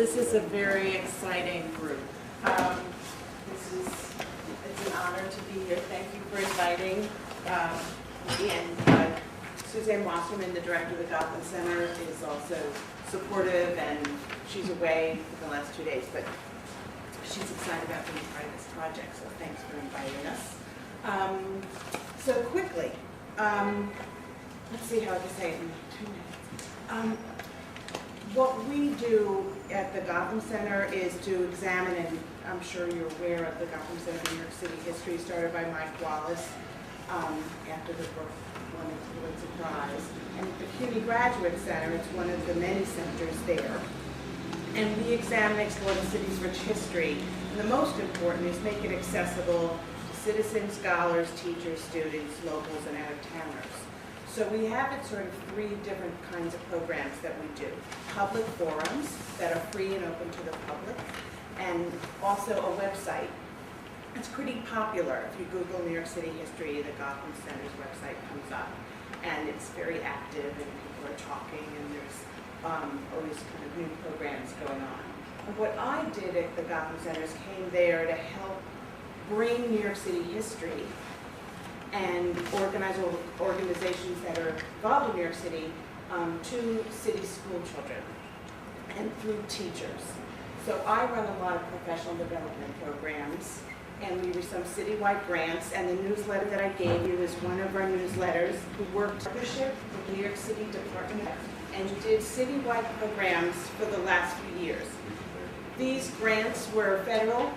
this is a very exciting group. It's an honor to be here. Thank you for inviting me. And Suzanne Wasserman, the director of the Gotham Center, is also supportive, and she's away for the last 2 days, but she's excited about being part of this project, so thanks for inviting us. So quickly, let's see how I can say it in 2 minutes. What we do at the Gotham Center is to examine, and I'm sure you're aware of the Gotham Center New York City history, started by Mike Wallace after the book won the Pulitzer Prize. And at the CUNY Graduate Center, it's one of the many centers there. And we examine and explore the city's rich history. And the most important is make it accessible to citizens, scholars, teachers, students, locals, and out-of-towners. So we have it sort of 3 different kinds of programs that we do. Public forums that are free and open to the public, and also a website. It's pretty popular. If you Google New York City history, the Gotham Center's website comes up. And it's very active, and people are talking, and there's always kind of new programs going on. And what I did at the Gotham Center is came there to help bring New York City history and organize organizations that are involved in New York City to city school children and through teachers. So I run a lot of professional development programs, and we receive some citywide grants, and the newsletter that I gave you is one of our newsletters. We worked in partnership with the New York City Department and did citywide programs for the last few years. These grants were federal.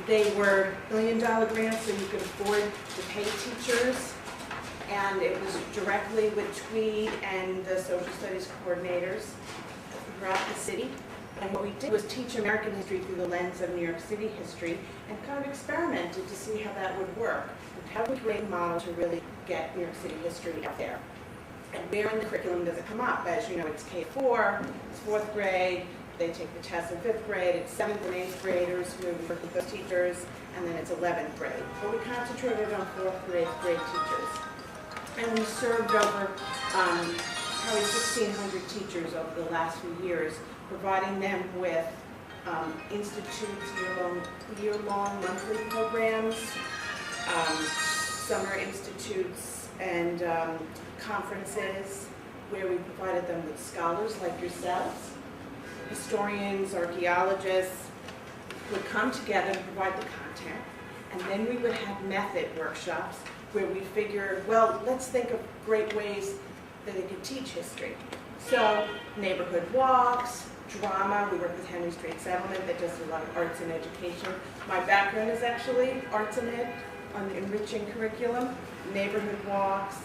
They were $1 million grants, so you could afford to pay teachers, and it was directly with Tweed and the social studies coordinators throughout the city. And what we did was teach American history through the lens of New York City history, and kind of experimented to see how that would work, and how we create a model to really get New York City history out there. And where in the curriculum does it come up? As you know, it's K-4, it's 4th grade, they take the test in 5th grade, it's 7th and 8th graders who work with those teachers, and then it's 11th grade. But we concentrated on 4th grade teachers. And we served over probably 1,600 teachers over the last few years, providing them with institutes, year-long monthly programs, summer institutes, and conferences where we provided them with scholars like yourselves. Historians, archaeologists would come together and provide the content, and then we would have method workshops where we figured, well, let's think of great ways that they could teach history. So neighborhood walks, drama. We work with Henry Street Settlement that does a lot of arts and education. My background is actually arts and ed on the enriching curriculum, neighborhood walks.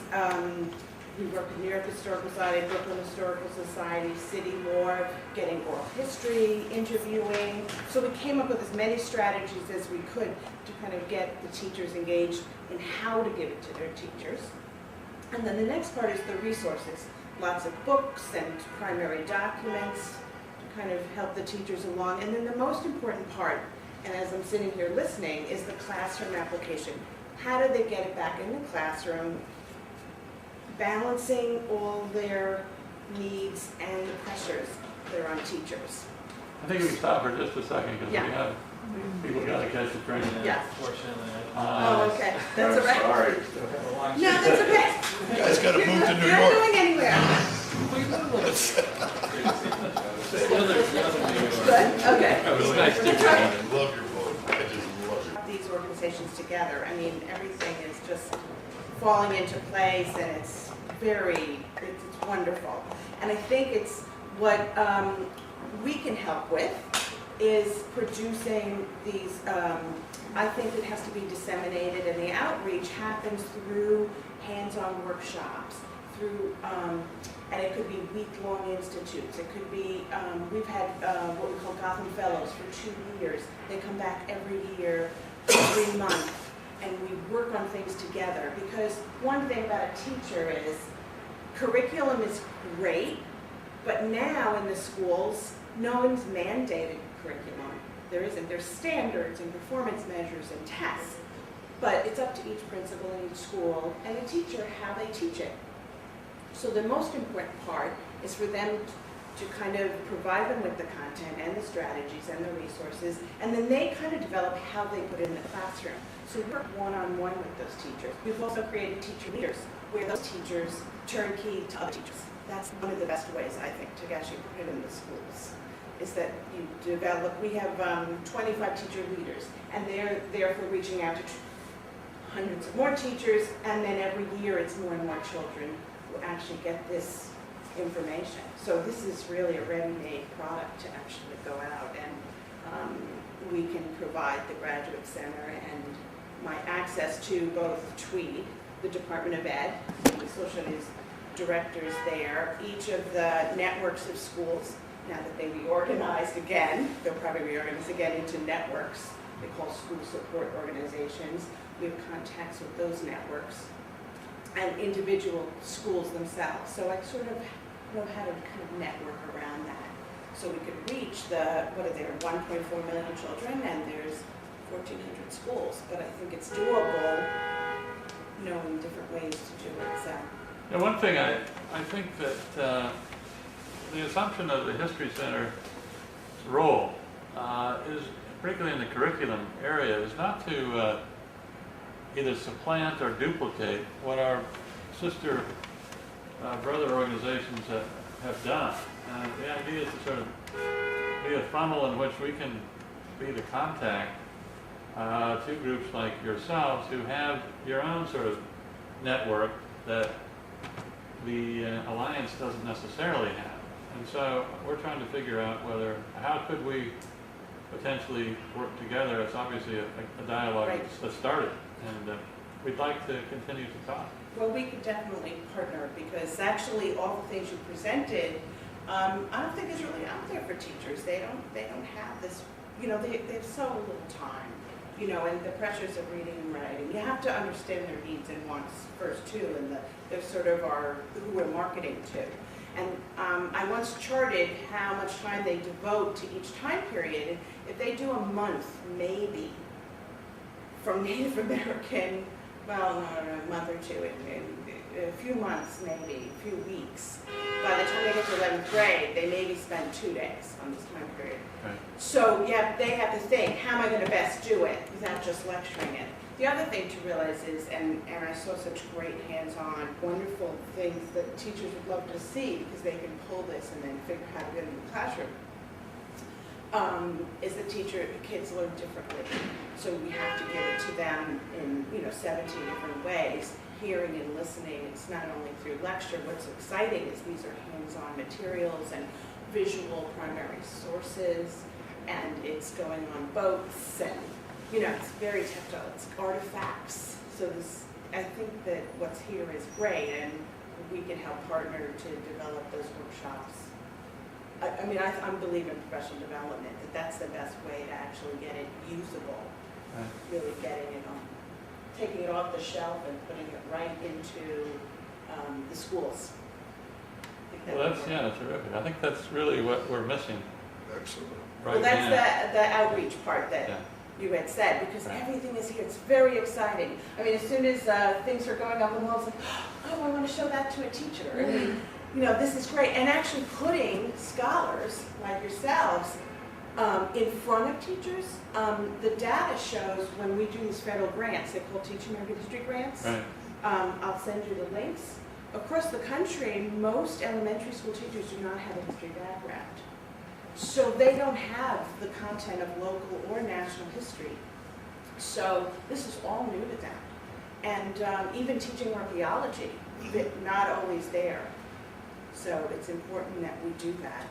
We work with New York Historical Society, Brooklyn Historical Society, City War, getting oral history, interviewing. So we came up with as many strategies as we could to kind of get the teachers engaged in how to give it to their teachers. And then the next part is the resources. Lots of books and primary documents to kind of help the teachers along. And then the most important part, and as I'm sitting here listening, is the classroom application. How do they get it back in the classroom, balancing all their needs and the pressures that are on teachers? I think we can stop for just a second because we have people got to catch the train. Yeah. Fortunately. Oh, okay. That's all right. Sorry. No, that's okay. You guys got to move to New You're York. not going anywhere. Good, okay. I love your book. I just love it. These organizations together, I mean, everything is just falling into place, and it's it's wonderful. And I think it's what we can help with is producing these, I think it has to be disseminated, and the outreach happens through hands-on workshops, through, and it could be week-long institutes. It could be, we've had what we call Gotham Fellows for 2 years. They come back every year, every month, and we work on things together. Because one thing about a teacher is curriculum is great, but now in the schools, no one's mandated curriculum. There isn't. There's standards and performance measures and tests, but it's up to each principal in each school and the teacher how they teach it. So the most important part is for them to kind of provide them with the content and the strategies and the resources, and then they kind of develop how they put it in the classroom. So we work one-on-one with those teachers. We've also created teacher leaders, where those teachers turnkey to other teachers. That's one of the best ways, I think, to actually put it in the schools, is that you develop, we have 25 teacher leaders, and they're therefore reaching out to hundreds of more teachers, and then every year it's more and more children who actually get this information. So this is really a ready-made product to actually go out, and we can provide the Graduate Center and my access to both TWEED, the Department of Ed, the social studies directors there, each of the networks of schools. Now that they reorganized again, they'll probably reorganize again into networks they call school support organizations. We have contacts with those networks and individual schools themselves. So I sort of know how to kind of network around that. So we could reach the, what are there, 1.4 million children, and there's 1,400 schools. But I think it's doable, knowing different ways to do it. So. Yeah, one thing I think that the assumption of the History Center's role is, particularly in the curriculum area, is not to either supplant or duplicate what our sister brother organizations have done. The idea is to sort of be a funnel in which we can be the contact to groups like yourselves who have your own sort of network that the Alliance doesn't necessarily have. And so we're trying to figure out how could we potentially work together. It's obviously a dialogue that started, and we'd like to continue to talk. Well, we could definitely partner, because actually all the things you presented, I don't think is really out there for teachers. They don't have this, they have so little time, and the pressures of reading and writing. You have to understand their needs and wants first too, and they're sort of who we're marketing to. And I once charted how much time they devote to each time period. If they do a month, maybe, from Native American, well, a month or two, a few months maybe, a few weeks. By the time they get to 11th grade, they maybe spend 2 days on this time period. Right. So yeah, they have to think, how am I going to best do it without just lecturing it? The other thing to realize is, and I saw such great hands-on, wonderful things that teachers would love to see, because they can pull this and then figure out how to get it in the classroom, is the kids learn differently. So we have to give it to them in 17 different ways, hearing and listening. It's not only through lecture. What's exciting is these are hands-on materials and visual primary sources, and it's going on boats, and it's very tactile. It's artifacts. So I think that what's here is great, and we can help partner to develop those workshops. I believe in professional development, that's the best way to actually get it usable. Right. Really getting it on, taking it off the shelf and putting it right into the schools. Well, that's terrific. I think that's really what we're missing. Excellent. Right. Well, that's the outreach part that you had said, because right. everything is here. It's very exciting. As soon as things are going up the wall, it's like, oh, I want to show that to a teacher. This is great. And actually putting scholars like yourselves in front of teachers, the data shows when we do these federal grants, they're called Teach American History grants. Right. I'll send you the links. Across the country, most elementary school teachers do not have a history background. So they don't have the content of local or national history. So this is all new to them. And even teaching archaeology, not always there. So it's important that we do that.